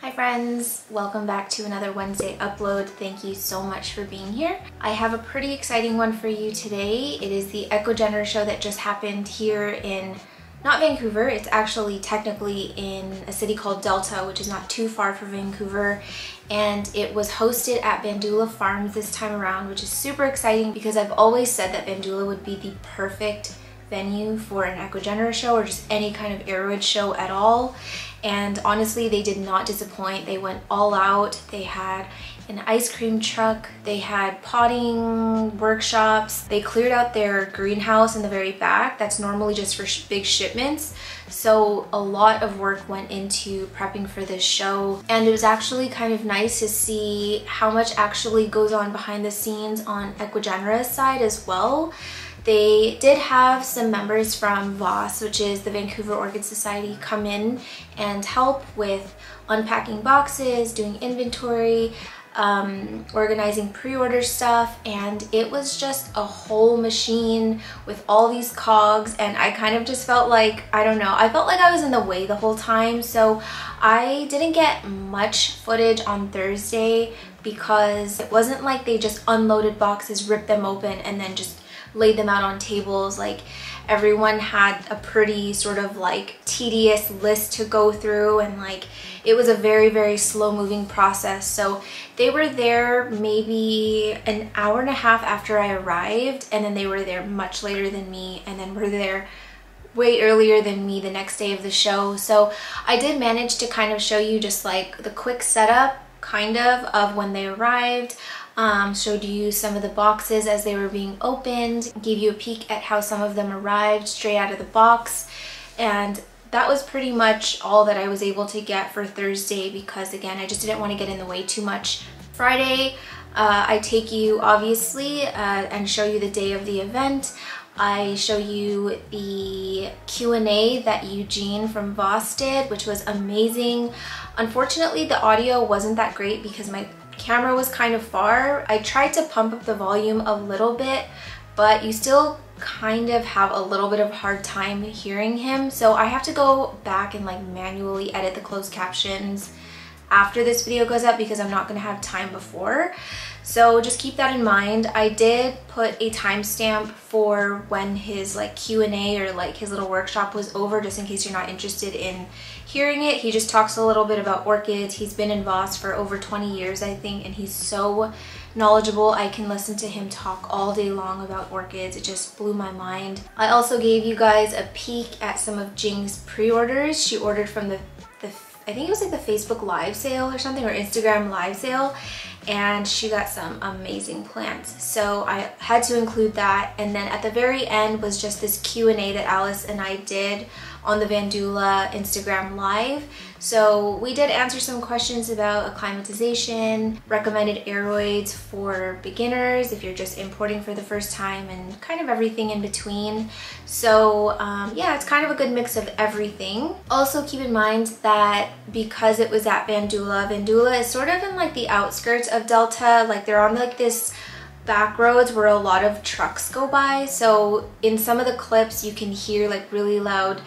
Hi friends, welcome back to another Wednesday upload. Thank you so much for being here. I have a pretty exciting one for you today. It is the Ecuagenera show that just happened here in, not Vancouver, it's actually technically in a city called Delta, which is not too far from Vancouver. And it was hosted at Vandula Farms this time around, which is super exciting because I've always said that Vandula would be the perfect venue for an Ecuagenera show or just any kind of aroid show at all. And honestly, they did not disappoint. They went all out. They had an ice cream truck. They had potting workshops. They cleared out their greenhouse in the very back. That's normally just for big shipments. So a lot of work went into prepping for this show. And it was actually kind of nice to see how much actually goes on behind the scenes on Ecuagenera's side as well. They did have some members from VOS, which is the Vancouver Orchid Society, come in and help with unpacking boxes, doing inventory, organizing pre-order stuff, and it was just a whole machine with all these cogs. And I kind of just felt like, I don't know, I felt like I was in the way the whole time. So I didn't get much footage on Thursday because it wasn't like they just unloaded boxes, ripped them open, and then just laid them out on tables. Like, everyone had a pretty sort of like tedious list to go through, and like it was a very slow moving process. So they were there maybe an hour and a half after I arrived, and then they were there much later than me, and then were there way earlier than me the next day of the show. So I did manage to kind of show you just like the quick setup kind of when they arrived. Showed you some of the boxes as they were being opened, gave you a peek at how some of them arrived straight out of the box, and that was pretty much all that I was able to get for Thursday because, again, I just didn't want to get in the way too much. Friday, I take you obviously and show you the day of the event. I show you the Q&A that Eugene from VOS did, which was amazing. Unfortunately, the audio wasn't that great because my camera was kind of far. I tried to pump up the volume a little bit, but you still kind of have a little bit of a hard time hearing him. So I have to go back and like manually edit the closed captions after this video goes up because I'm not going to have time before. So just keep that in mind. I did put a timestamp for when his like Q&A or like his little workshop was over, just in case you're not interested in hearing it. He just talks a little bit about orchids. He's been in VOS for over 20 years, I think, and he's so knowledgeable. I can listen to him talk all day long about orchids. It just blew my mind. I also gave you guys a peek at some of Jing's pre-orders. She ordered from the I think it was like the Facebook live sale or something, or Instagram live sale, and she got some amazing plants. So I had to include that. And then at the very end was just this Q&A that Alice and I did on the Vandula Instagram live. So we did answer some questions about acclimatization, recommended aroids for beginners if you're just importing for the first time, and kind of everything in between. So yeah, it's kind of a good mix of everything. Also keep in mind that because it was at Vandula is sort of in like the outskirts of Delta. Like, they're on like this back roads where a lot of trucks go by. So in some of the clips you can hear like really loud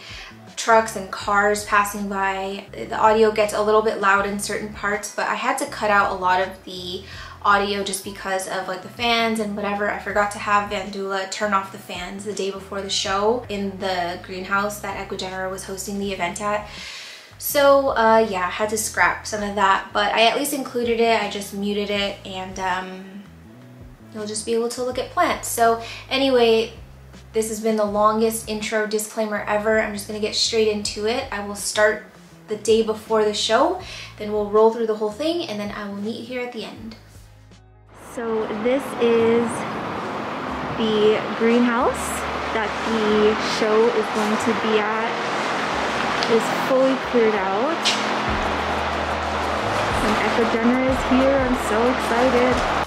trucks and cars passing by. The audio gets a little bit loud in certain parts, but I had to cut out a lot of the audio just because of like the fans and whatever. I forgot to have Vandula turn off the fans the day before the show in the greenhouse that Ecuagenera was hosting the event at. So yeah, I had to scrap some of that, but I at least included it. I just muted it, and you'll just be able to look at plants. So anyway, this has been the longest intro disclaimer ever. I'm just gonna get straight into it. I will start the day before the show, then we'll roll through the whole thing, and then I will meet you here at the end. So this is the greenhouse that the show is going to be at. It is fully cleared out. And Ecuagenera is here. I'm so excited.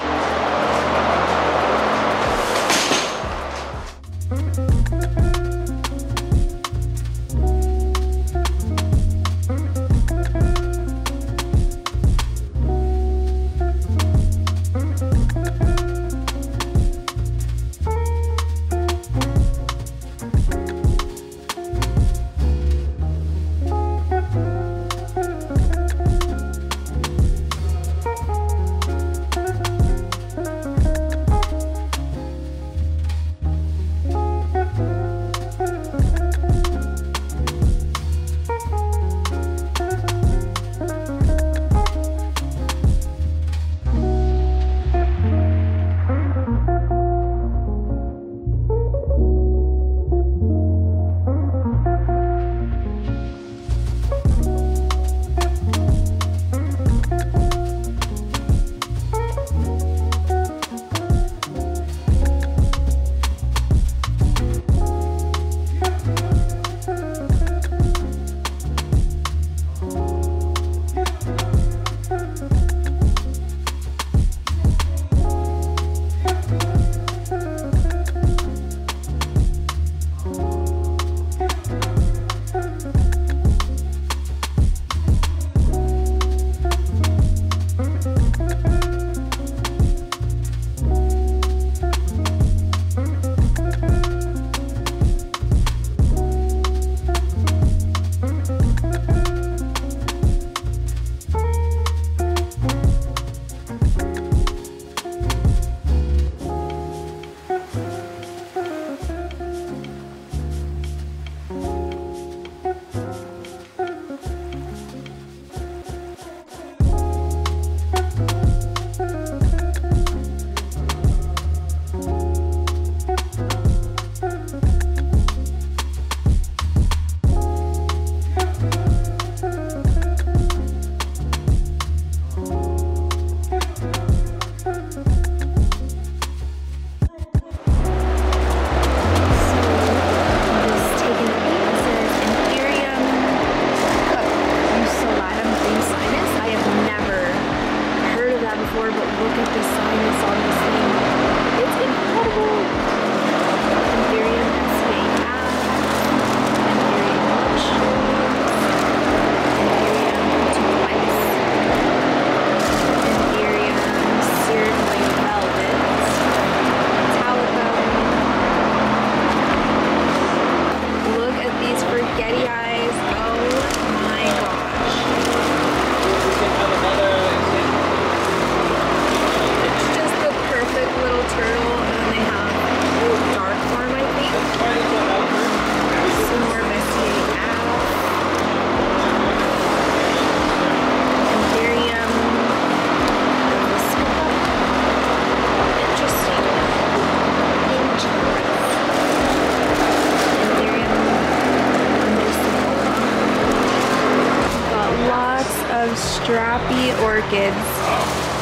strappy orchids.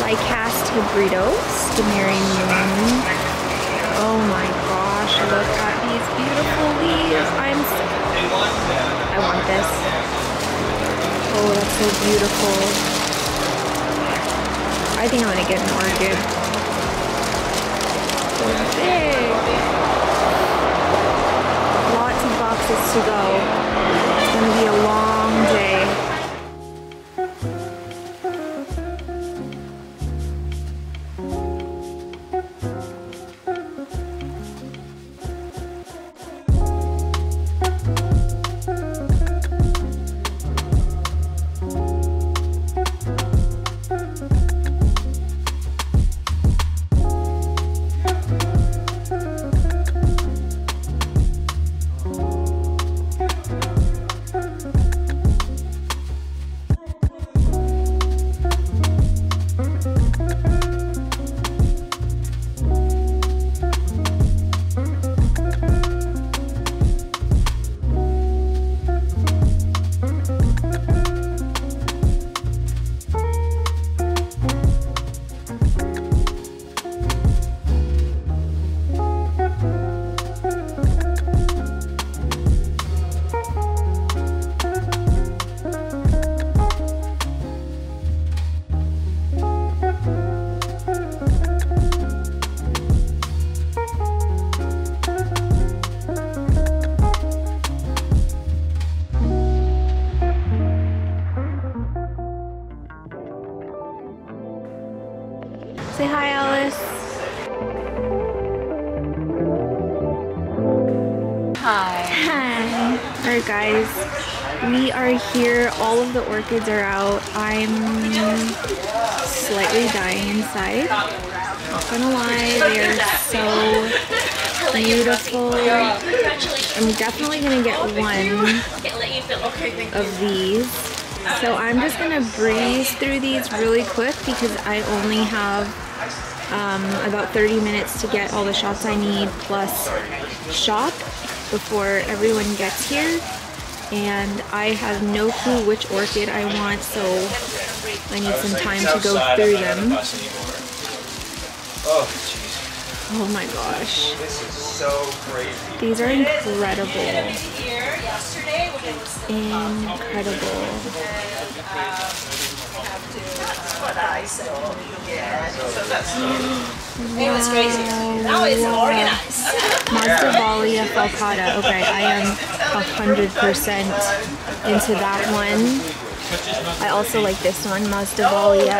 Lycast hybridos, Stammering moon. Oh my gosh, look at these beautiful leaves. I want this. Oh, that's so beautiful. I think I'm gonna get an orchid. So big. Lots of boxes to go. It's gonna be a long day. Say hi, Alice. Hi. Hi. Alright guys, we are here. All of the orchids are out. I'm slightly dying inside. Not gonna lie, they are so beautiful. I'm definitely gonna get one of these. So I'm just gonna breeze through these really quick because I only have about 30 minutes to get all the shots I need plus shop before everyone gets here. And I have no clue which orchid I want, so I need some time to go through them. Oh my gosh. This is so crazy. These are incredible. Incredible. It was crazy. Now it's organized. Mazdavalia falcata. Okay, I am 100% into that one. I also like this one, Mazdavalia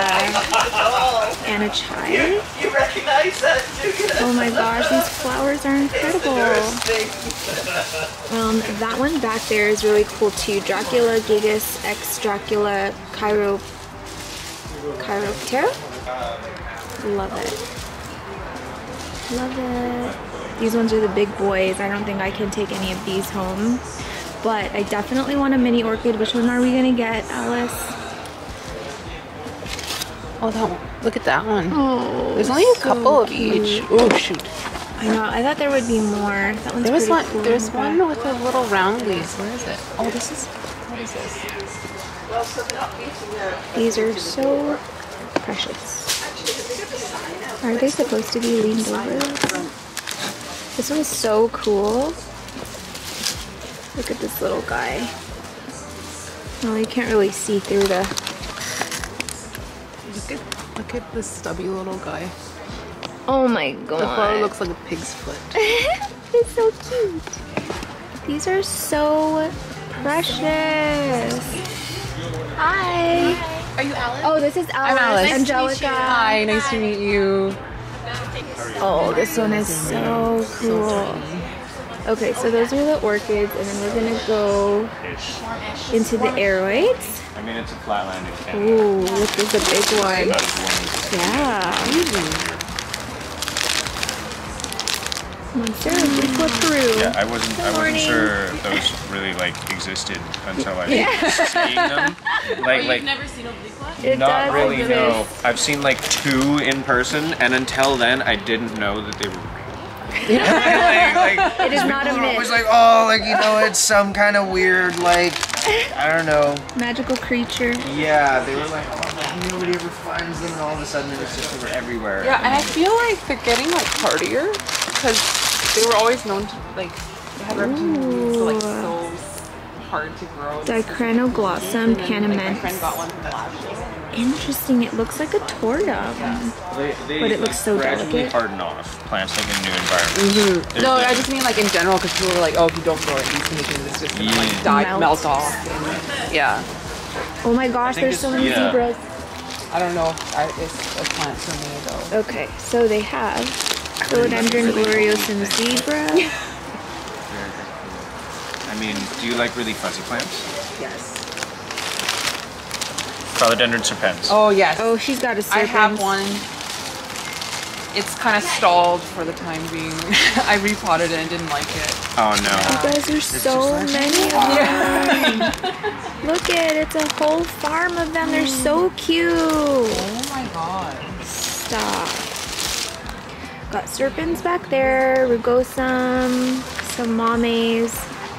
Anachai. You recognize that too? Oh my gosh, these flowers are incredible. That one back there is really cool too. Dracula gigas x Dracula Chiroptera. Love it. Love it. These ones are the big boys. I don't think I can take any of these home. But I definitely want a mini orchid. Which one are we gonna get, Alice? Oh, that one. Look at that one. Oh, there's only a couple of each. Oh shoot! I know. I thought there would be more. That one's There was pretty one. cool. There's one with the little round leaves. Where is it? Oh, this is. What is this? These are so precious. Are they supposed to be leaned over? This one's so cool. Look at this little guy. Oh, you can't really see through the... Look at this stubby little guy. Oh my god. The flower looks like a pig's foot. It's so cute. These are so precious. Hi. Are you Alice? Oh, this is Alice. I'm Alice. Nice to meet Angelica. you. Hi, nice to meet you. Oh, this one is so cool. Okay, so those are the orchids, and then we're gonna go into the aroids. I mean, it's a flatland in Canada. Ooh, look, there's a big one. Not as warm as Yeah. Monstera Bicla Peru. Yeah, I wasn't sure those really like existed until I was seeing them. Like Never seen a Bicla? It not does really. exist. No, I've seen like 2 in person, and until then, I didn't know that they were real. It is not a People are always myth. like, oh, like, you know, it's some kind of weird like I don't know. Magical creature. Yeah, they were like, oh, nobody ever finds them, and all of a sudden it was just they were everywhere. Yeah, and I feel like they're getting like hardier because they were always known to like they had reputation for like so hard to grow. Dicranoglossum My panamens. friend got one from last year. Interesting. It looks like a tortum. But it looks so gradually delicate. harden off plants like in new environments. No, I just mean like in general because people were like, oh, if you don't grow it in these conditions, it's just gonna like melt off. And, yeah. Oh my gosh, there's so many zebras. I don't know if it's a plant for me though. Okay, so they have Philodendron gloriosum zebra. I mean, do you like really fuzzy plants? Yes. Philodendron serpens. Oh yes. Oh, she's got a serpent. I have one. It's kind of stalled for the time being. I repotted it and didn't like it. Oh no. You guys are so many of them. Look at it, it's a whole farm of them. They're so cute. Oh my god. Stop. Got serpents back there, rugosum, some mames.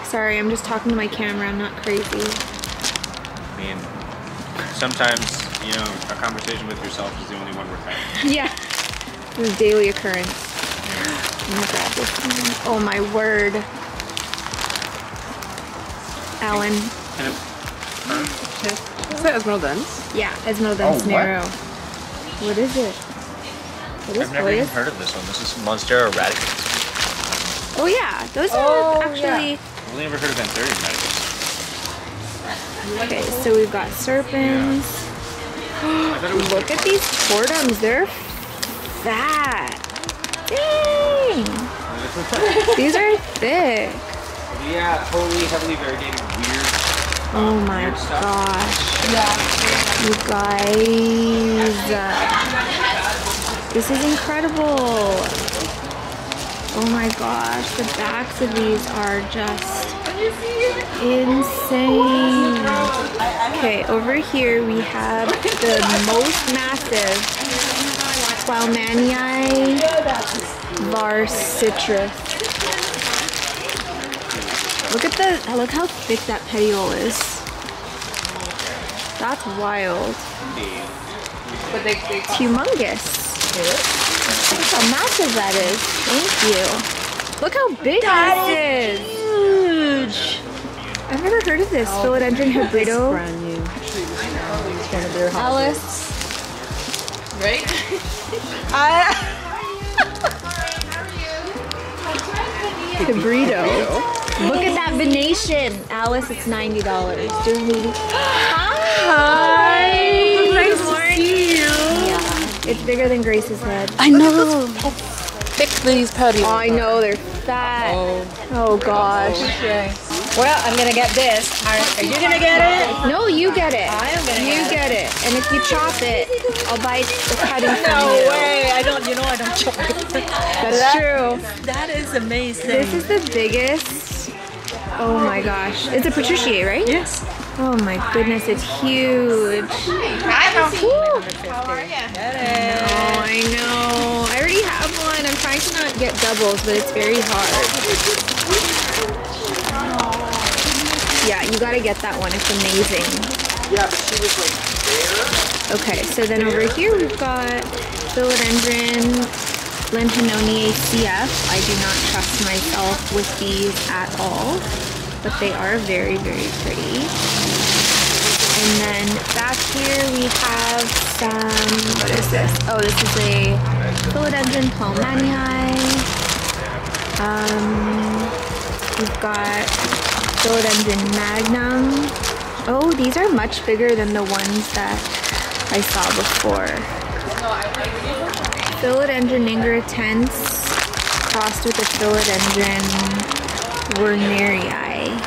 Sorry, I'm just talking to my camera. I'm not crazy. I mean, sometimes, you know, a conversation with yourself is the only one worth having. Yeah. This is a daily occurrence. I'm gonna grab this one. Oh my word. Alan. Is that Esmeraldens? Yeah, Esmeraldens Nero. What is it? What is I've never even heard of this one. This is Monstera radicans. Oh yeah, those are actually... I've only ever heard of Anthurium radicans. Okay, so we've got serpents. Look at these tortums, they're fat. Dang! These are thick. Yeah, totally heavily variegated, weird. Oh my gosh. You guys. This is incredible. Oh my gosh, the backs of these are just insane. Okay, over here we have the most massive Twilmanii var citrus. Look how thick that petiole is. That's wild. But they It's humongous. Look how massive that is. Thank you. Look how big this is. Huge. I've never heard of this. Philodendron hybrido. brand new. Alice. Right? Hybrido. Look at that venation. Alice, it's $90. Hi. Nice to see you. Yeah. It's bigger than Grace's head. I know. How thick these petioles Oh, I know, they're fat. Oh gosh. Well, I'm gonna get this. Are you gonna get it? No, you get it. I am gonna You get get it. And if you chop it, I'll buy the cutting from No you. way! I don't. You know I don't chop it. That's true. That is amazing. This is the biggest. Oh my gosh. It's a patricier, right? Yes. Oh my goodness, it's huge. How are you? Oh, I know. I already have one. I'm trying to not get doubles, but it's very hard. Yeah, you gotta get that one. It's amazing. Yeah, but she was like there. Okay, so then over here we've got Philodendron Lentinonia CF. I do not trust myself with these at all, but they are very, very pretty. And then back here we have some, what is this? Oh, this is a Philodendron Twilmanii. We've got Philodendron Magnum. Oh, these are much bigger than the ones that I saw before. Philodendron nigritans crossed with the Philodendron wernerii.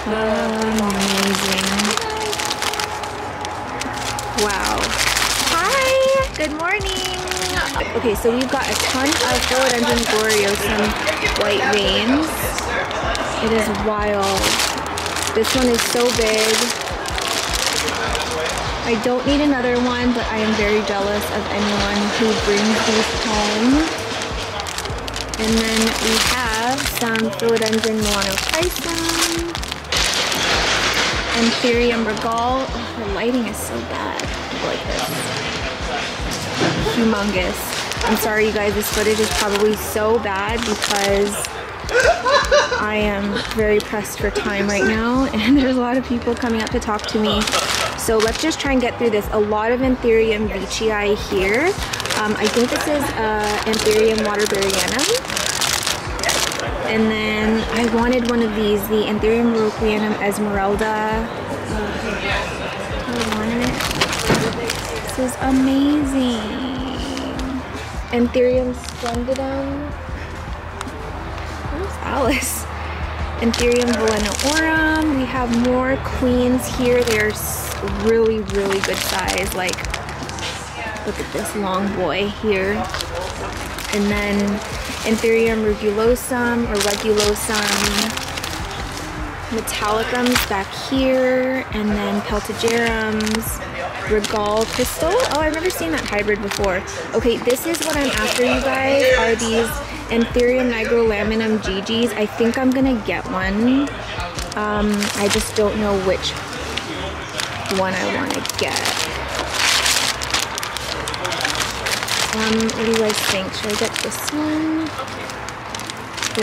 Amazing. Wow. Hi, good morning. Okay, so we've got a ton of Philodendron gloriosum white veins. It is wild. This one is so big. I don't need another one, but I am very jealous of anyone who brings these home. And then we have some philodendron milano-chrysum, Anthurium regal. Oh, the lighting is so bad. Like this. Humongous. I'm sorry you guys, this footage is probably so bad because I am very pressed for time right now and there's a lot of people coming up to talk to me. So let's just try and get through this. A lot of Anthurium veitchii here. I think this is Anthurium waterburyana. And then I wanted one of these, the Anthurium roquianum esmeralda. I wanted it. This is amazing. Anthurium splendidum. Where's Alice? Anthurium velenorum. We have more queens here. They're really, really good size. Like, look at this long boy here. And then Anthurium rugulosum or regulosum. Metallicums back here. And then peltigerums. Regal crystal. Oh, I've never seen that hybrid before. Okay, this is what I'm after, you guys, are these Anthurium nigrolaminum GGs. I think I'm gonna get one. I just don't know which one I want to get. What do you guys think? Should I get this one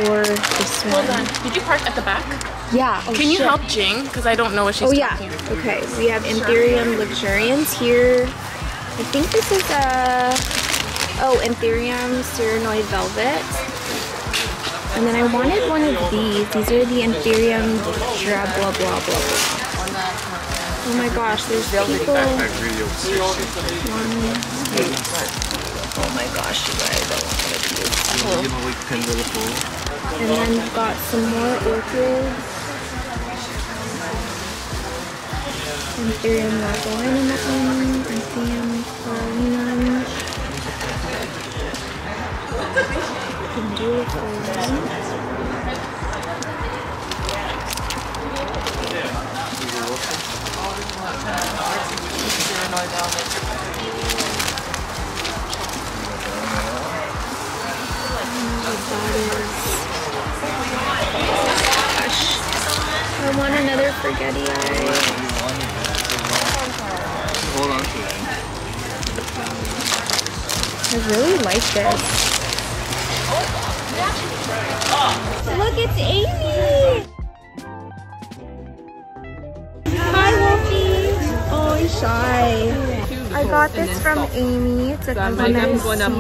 or this one? Hold on. Did you park at the back? Yeah. Oh, Can you help Jing? Because I don't know what she's talking about. Okay, we have Anthurium luxurians here. I think this is Anthurium cyranoid velvet. And then I wanted one of these. These are the Anthurium blah blah blah blah blah. Oh my gosh, there's people. Oh my gosh, you guys, I want one of these. And then we've got some more orchids. Anthurium lagolinum, Anthurium florinum, Vandula Farms. Gosh, I want another forgetti eye. Hold on to it. I really like this. Look, it's Amy! Hi, Wolfie! Oh, he's shy. I got this from Amy. It's a Magnesium,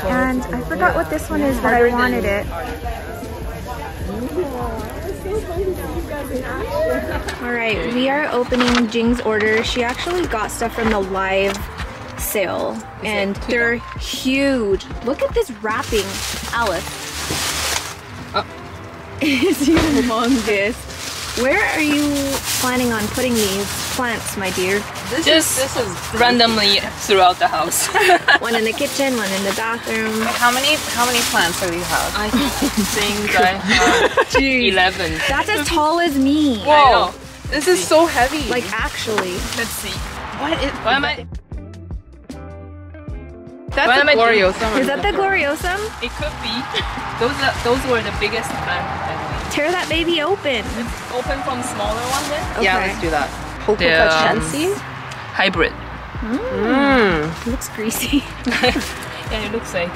and I forgot what this one is, but I wanted it. Alright, we are opening Jing's order. She actually got stuff from the live sale, and they're huge. Look at this wrapping, Alice. It's humongous. Where are you planning on putting these plants, my dear? This is randomly throughout the house. One in the kitchen, one in the bathroom. How many plants do you have? I think I have 11. That's as tall as me. Whoa! This is so heavy. Like, actually. Let's see. What am I? That's a gloriosum. Is that the gloriosum? It could be. Those were the biggest plants. Tear that baby open. Let's open from smaller one then. Okay. Yeah, let's do that. The hybrid. It looks greasy. Yeah, it looks like.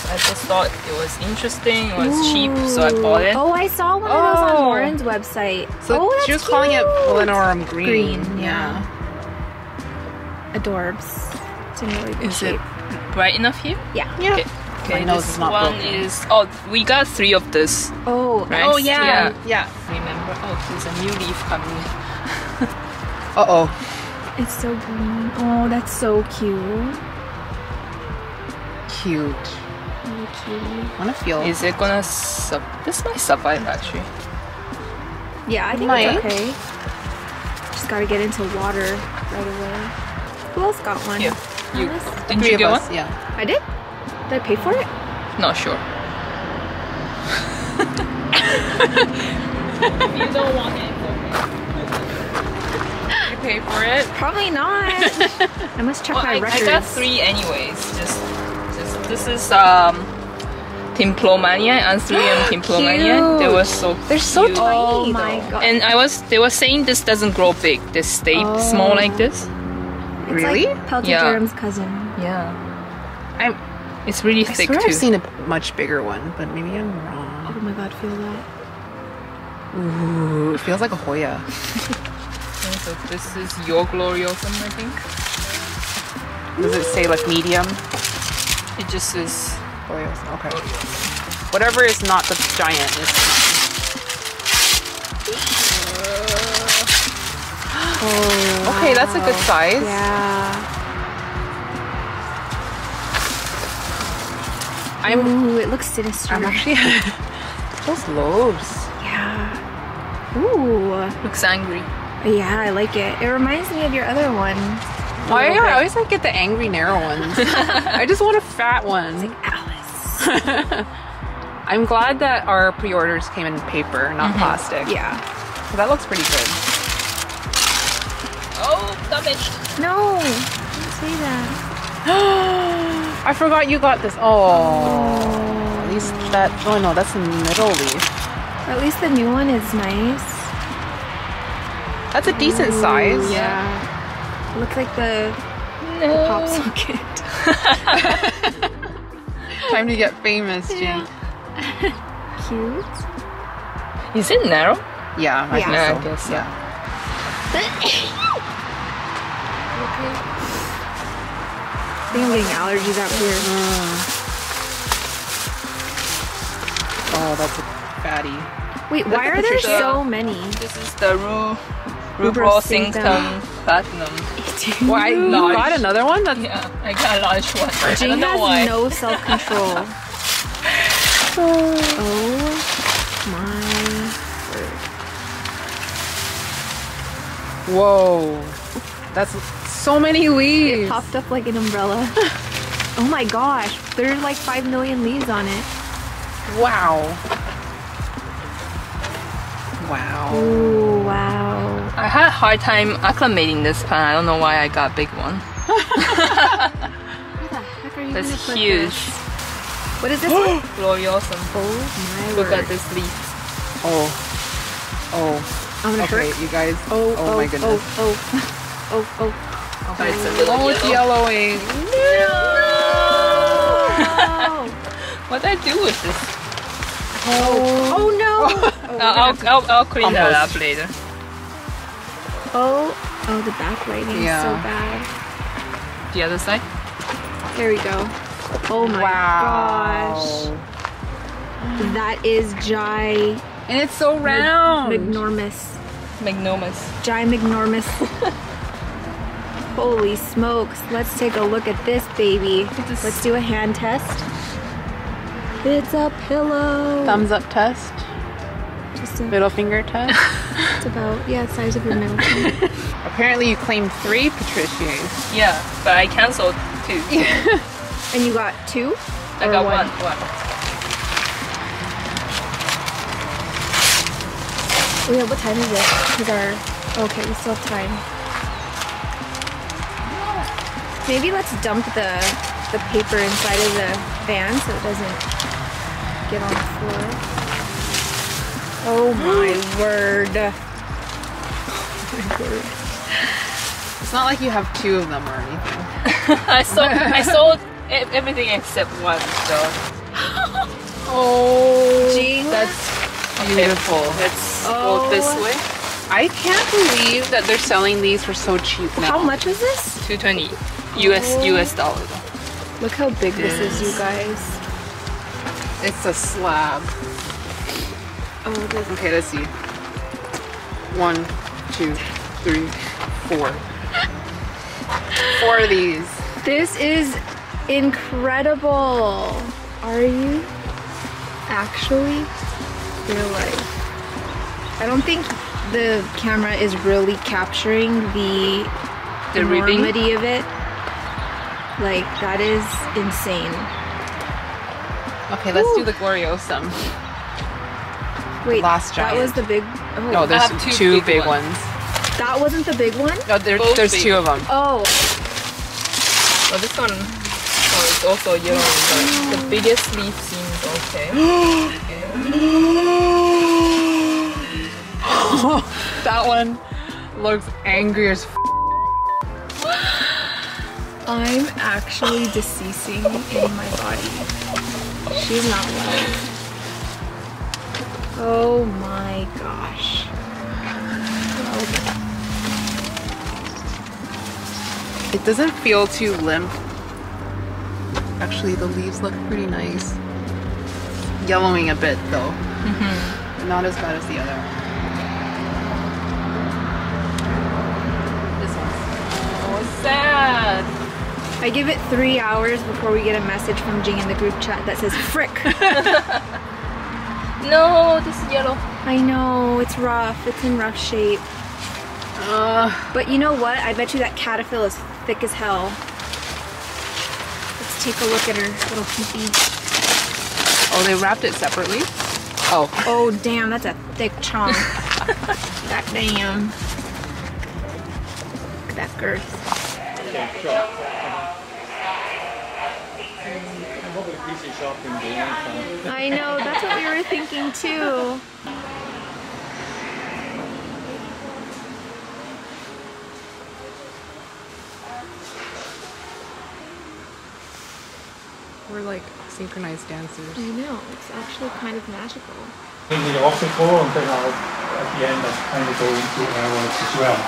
I just thought it was interesting. It was cheap, so I bought it. Oh, I saw one of those on Lauren's website. So that's she was calling it Velenorum green. Yeah. Adorbs. It's in really good Is shape. it bright enough here? Yeah. Okay, My nose this is not one broken. is. Oh, we got 3 of this. Oh, Right? Oh yeah. Remember? Oh, there's a new leaf coming. Uh-oh. it's so green. Oh, that's so cute. Cute. Really cute. I want to feel. Is it gonna this might survive actually. Yeah, I think it's okay. Just gotta get into water right away. Who else got one? Here. You Alice? didn't 3 you of get us. one? Yeah. I did? Did I pay for it? Not sure. If you don't want it, You pay for it. Probably not. I must check well, my I records. got 3 anyways. Just This is Timplomania, Anthurium Timplomania. They were so They're so cute. tiny. Oh my though. god. And they were saying this doesn't grow big. They stay small like this. It's Really? like Peltogerum's cousin. Yeah. I It's really thick swear too. I've seen a much bigger one, but maybe I'm wrong. Oh my god, feel that. Ooh, it feels like a Hoya. Okay, so this is your gloriosum, I think. Does it say like medium? It just is. Hoyas. Okay. Whatever is not the giant is Oh, okay. That's a good size. yeah. I'm Ooh, it looks sinister. actually those lobes. Yeah. Ooh. Looks angry. Yeah, I like it. It reminds me of your other one. Why I always like get the angry narrow ones. I just want a fat one. Alice. I'm glad that our pre-orders came in paper, not plastic. Yeah. So that looks pretty good. Oh, damaged. No, don't say that. I forgot you got this. Oh, at least that. Oh no, that's the middle leaf. At least the new one is nice. That's a decent size. Yeah. It looks like the pop socket. Time to get famous, Jing. Cute. Is it narrow? Yeah, I Yeah. think Yeah, so. I guess so. Yeah. I think I'm getting allergies out here. Oh, that's a fatty. Wait, why are there Patricia. so many? This is the Rubrosynctum. Rubrosynctum platinum. Why? You Large. got another one? That's Yeah, I got a large one. I Jing don't know has why. no self-control. Oh my word. whoa. That's so many leaves. It popped up like an umbrella. Oh my gosh, there's like 5 million leaves on it. Wow. Wow. Ooh, wow. I had a hard time acclimating this plant. I don't know why I got a big one. Where the heck are you That's gonna put huge. this? What is this one? Gloriosum. Oh my Look word. at this leaf. Oh. Oh. I'm gonna Okay, hurt. you guys. Oh, my goodness. Oh. But it's a little Oh, it's yellow. yellowing. No! What did I do with this? Oh no! I'll clean that Compost. up later. Oh, the backlighting is so Yeah. bad. The other side. There we go. Oh my gosh. That is Jai And it's so round. Magnormus. Magnomus. Jai Magnormus. Holy smokes. Let's take a look at this baby. this. Let's do a hand test. It's a pillow. Thumbs up test. Just a, Middle finger test. it's about, yeah, the size of your middle finger. Apparently you claimed 3 Patricias. Yeah, but I canceled 2. And you got 2? I Or got one. Oh yeah, what time is it? Because okay, we still have time. Maybe let's dump the paper inside of the van so it doesn't get on the floor. Oh my word. Oh my word. It's not like you have 2 of them or anything. I sold everything except one, so. Oh, Jing. that's beautiful. Let's go this way. I can't believe that they're selling these for so cheap now. How much is this? $220 US dollar. Look how big this is, you guys. It's a slab. Oh, this. Okay, let's see. 1, 2, 3, 4. 4 of these. This is incredible. Are you actually? Real life. I don't think the camera is really capturing the ribbing? enormity of it. Like, that is insane. Okay, let's do the Gloriosum. Wait, last that giant. was the big. Oh, No, there's I have 2 big big ones. ones. that wasn't the big one. No, Both there's big. 2 of them. Oh, Oh, this one. Oh, it's also yellow, but the biggest leaf seems okay. That one looks angry as f. I'm actually deceasing in my body. She's not well. Oh my gosh. It doesn't feel too limp. Actually, the leaves look pretty nice. Yellowing a bit though. But not as bad as the other. This one's Oh, sad. I give it 3 hours before we get a message from Jing in the group chat that says frick. No, this is yellow. I know, it's rough. It's in rough shape. But you know what? I bet you that caterpillar is thick as hell. Let's take a look at her little peepee. Oh, they wrapped it separately? Oh. Oh damn, that's a thick chunk. That damn. Look at that girth. I know, that's what we were thinking too. We're like synchronized dancers. I know, it's actually kind of magical. In the orchid core, and then I'll, at the end, I'll kind of go into aroids as well.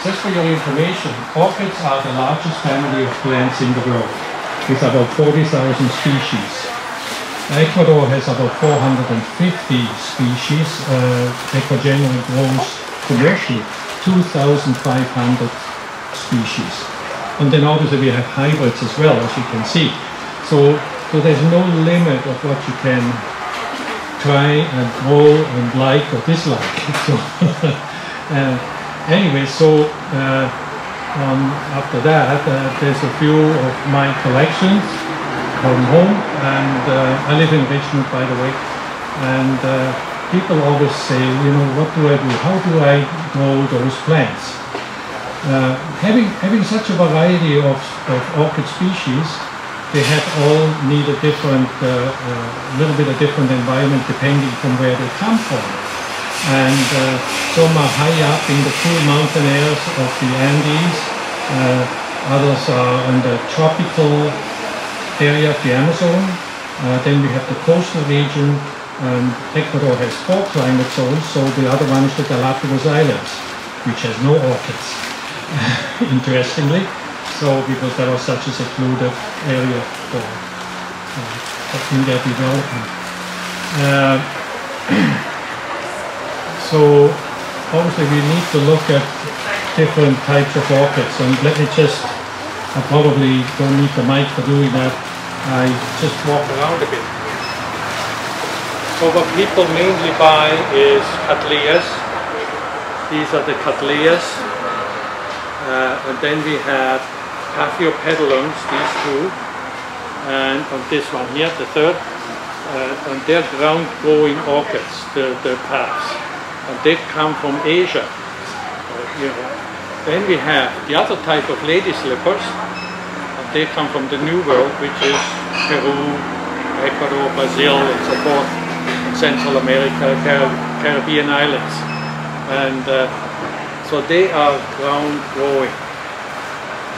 Just for your information, orchids are the largest family of plants in the world, with about 40,000 species. Ecuador has about 450 species. Ecuagenera grows commercially 2,500 species. And then obviously we have hybrids as well, as you can see. So there's no limit of what you can try and grow and like or dislike. So anyway, after that, there's a few of my collections from home, and I live in Richmond, by the way. And people always say, you know, what do I do? How do I grow those plants? Having such a variety of orchid species, they have all need a different, little bit of different environment depending from where they come from. And some are high up in the cool mountain areas of the Andes, others are in the tropical area of the Amazon. Then we have the coastal region. Ecuador has 4 climate zones, so the other one is the Galapagos Islands, which has no orchids. Interestingly, so because that was such a secluded area for in their development. So obviously we need to look at different types of orchids, and let me just, I probably don't need the mic for doing that, I just walk around a bit. So what people mainly buy is cattleyas. These are the cattleyas. And then we have Paphiopedilums, these two, and on this one here, the third, and they're ground-growing orchids, the paths, and they come from Asia. You know. Then we have the other type of lady slippers, and they come from the New World, which is Peru, Ecuador, Brazil, and so forth, and Central America, Caribbean islands, and so they are ground growing.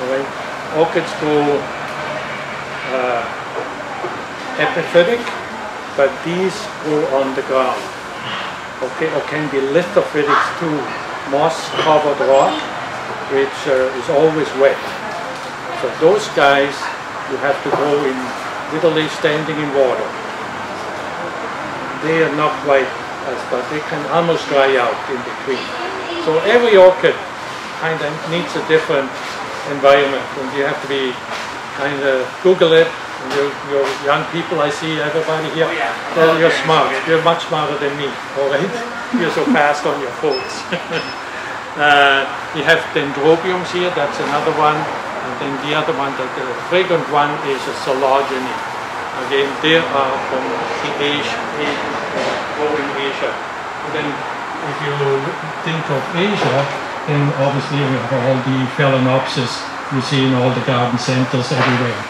Right? Orchids grow epiphytic, but these grow on the ground. Okay, or can be lithophytic too, moss-covered rock, which is always wet. So those guys you have to grow in, literally standing in water. They are not quite as, but they can almost dry out in between. So every orchid kind of needs a different environment, and you have to be kind of Google it. And you're young people, I see everybody here. Well, you're smart. You're much smarter than me. All right, you're so fast on your phones. We have dendrobiums here. That's another one, and then the other one, the fragrant one, is a Sologeny. Again, they are from the growing Asia. And then if you think of Asia, then obviously we have all the Phalaenopsis you see in all the garden centers everywhere.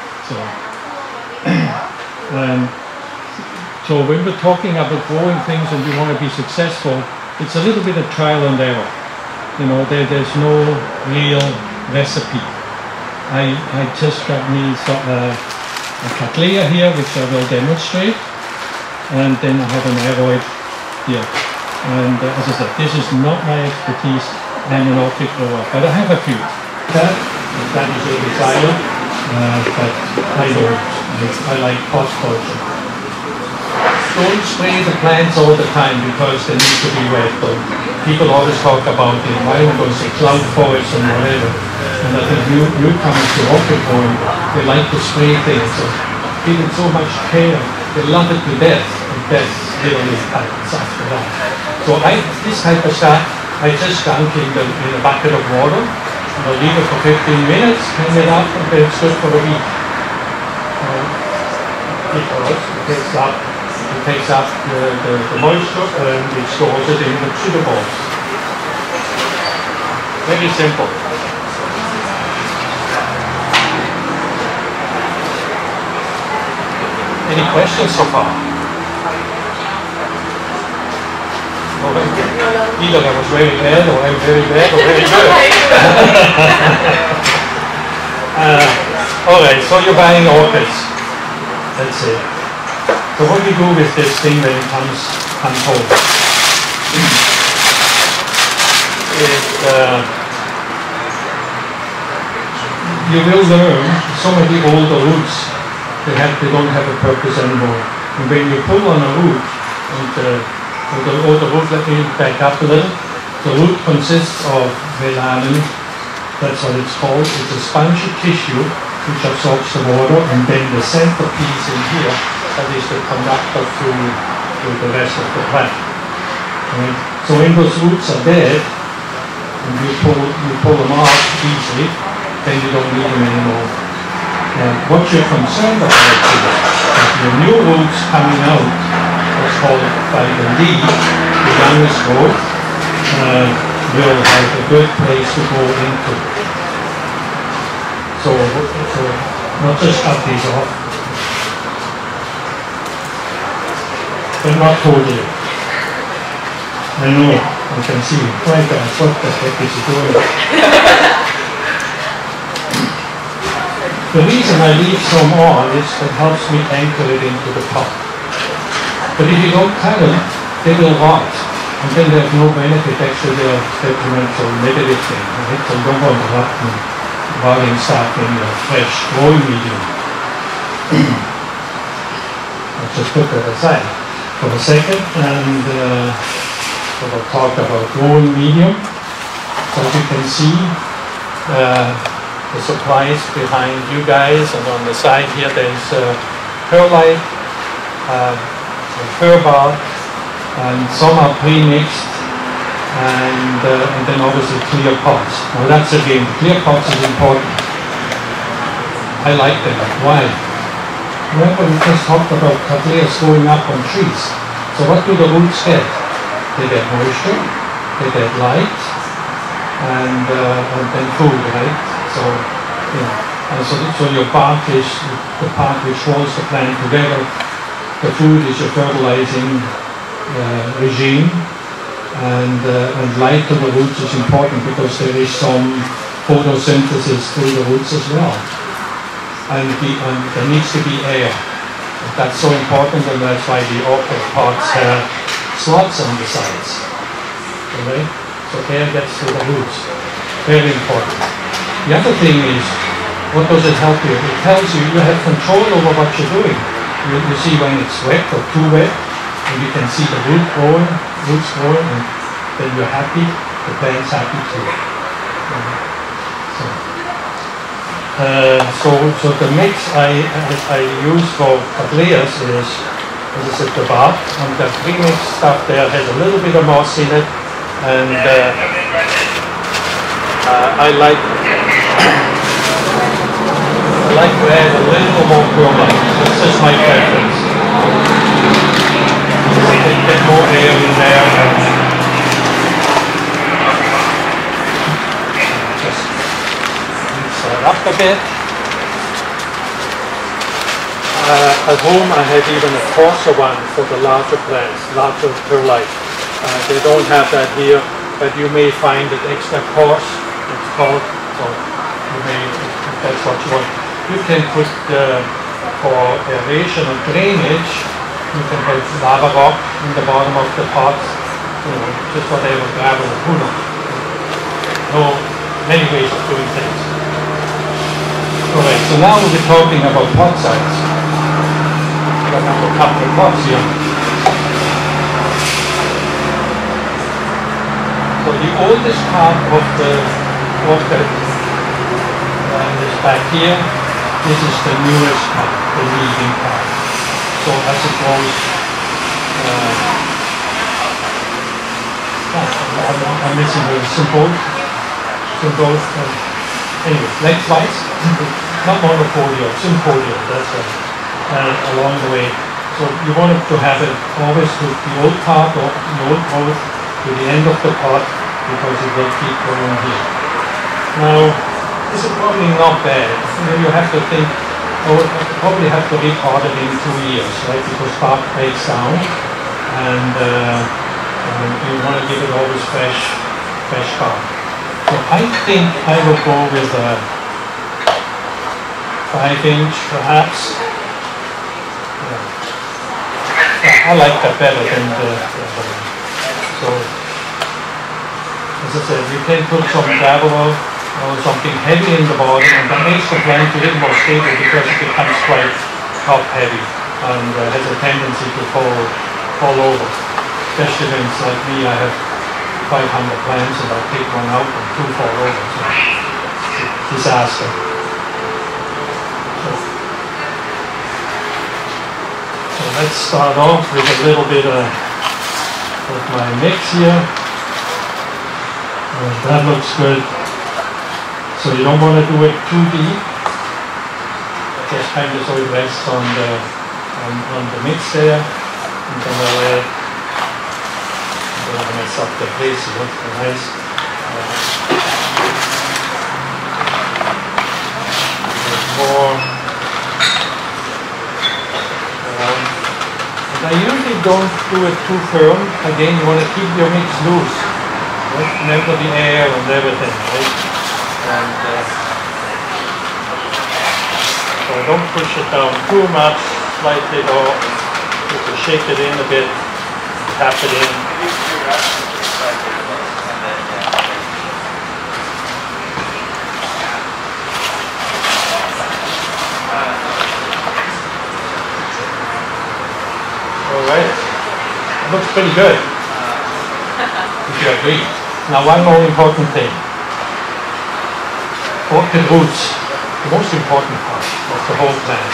So when we're talking about growing things and you want to be successful, it's a little bit of trial and error. You know, there's no real recipe. I just got me a cattleya here, which I will demonstrate, and then I have an aroid here. And as I said, this is not my expertise. I'm an orchid grower, but I have a few. That is a desire, but I don't. I like pot culture. Don't spray the plants all the time because they need to be wet. But people always talk about the environment, say cloud forest and whatever. And I think newcomers to orchid growing, they like to spray things. So give it so much care. They love it to death. And death literally happens after that. So this type of stuff, I just dunk in a bucket of water. And I'll leave it for 15 minutes, hang it up, and then it's good for a week. Because it takes up the moisture and it stores it in the pseudoballs. Very simple. Any questions so far? Either I was very bad or I'm very bad or very good. Alright, so you're buying orchids. That's it. So what do you do with this thing when it comes home? You will learn some of the older roots, they don't have a purpose anymore. And when you pull on a root, and the root, let me back up a little. The root consists of velamen, that's what it's called. It's a spongy tissue which absorbs the water, and then the centerpiece in here, that is the conductor to the rest of the plant. Right? So when those roots are dead, and you pull them off easily, then you don't need them anymore. What you're concerned about is that your new roots coming out, what's called by the leaf, the youngest growth, will have a good place to go into. So not just cut these off, but not totally. I know, I can see, my God, what the heck is he doing? The reason I leave some on is it helps me anchor it into the pot. But if you don't cut them, they will rot. And then there's no benefit, actually they're detrimental, negative thing, right? So you don't want to rot them rotting stuff in your fresh growing medium. I'll just put that aside for a second, and we'll talk about growing medium. So as you can see, the supplies behind you guys, and on the side here there's perlite, fir bark, and some are pre-mixed, and then obviously clear pots. Now that's again, clear pots is important. I like them. Why? Remember we just talked about cattleyas going up on trees. So what do the roots get? They get moisture, they get light, and then food, right? So, you know, and so your bark is the part which holds the plant together. The food is your fertilizing regime, and light to the roots is important because there is some photosynthesis through the roots as well. And there needs to be air. That's so important, and that's why the orchid pots have slots on the sides. Okay? So air gets through the roots. Very important. The other thing is, what does it help you? It tells you you have control over what you're doing. You see when it's wet or too wet, and you can see the roots growing, and then you're happy, the plant's happy too. So the mix I use for cattleyas is, as I said, the bark, and the pre-mixed stuff there has a little bit of moss in it, and I like to add a little more perlite. That's just my preference. Get more air in there, and just mix that up. a bit. At home I have even a coarser one for the larger plants, larger perlite. They don't have that here, but you may find it extra coarse, it's called, so you may, if that's what you want. You can put, for aeration and drainage, you can have lava rock in the bottom of the pots, you know, just whatever, gravel or who knows. No, many ways of doing things. Alright, so now we're talking about pot size. I have a couple of pots here. So the oldest part of the orchid is back here. This is the newest part, the leading part. So I suppose I'm missing the symbol. Anyway, lengthwise, not monopodio, sympodio, that's right. Along the way. So you want to have it always with the old part or the old growth to the end of the pot because it will keep growing here. Now, this is probably not bad. You have to think, oh, I probably have to repot it in 2 years, right? Because bark breaks down and you want to give it always fresh bark. So I think I will go with a 5-inch perhaps. I like that better than the other one. So, as I said, you can put some gravel or something heavy in the bottom, and that makes the plant a little more stable because it becomes quite top heavy and has a tendency to fall over. Especially when it's like me, I have 500 plants and I pick one out and 2 fall over. So it's a disaster. So let's start off with a little bit of my mix here. That looks good. So you don't want to do it too deep. Just kind of so it rests on the mix there. And then I'll add, I'm going to mess up the place here. So nice. More. I usually don't do it too firm. Again, you want to keep your mix loose. Right? Never the air and everything, right? And so don't push it down too much, slightly low. You can shake it in a bit, tap it in. Alright, it looks pretty good, if you agree. Now one more important thing. Orchid roots, the most important part of the whole plant.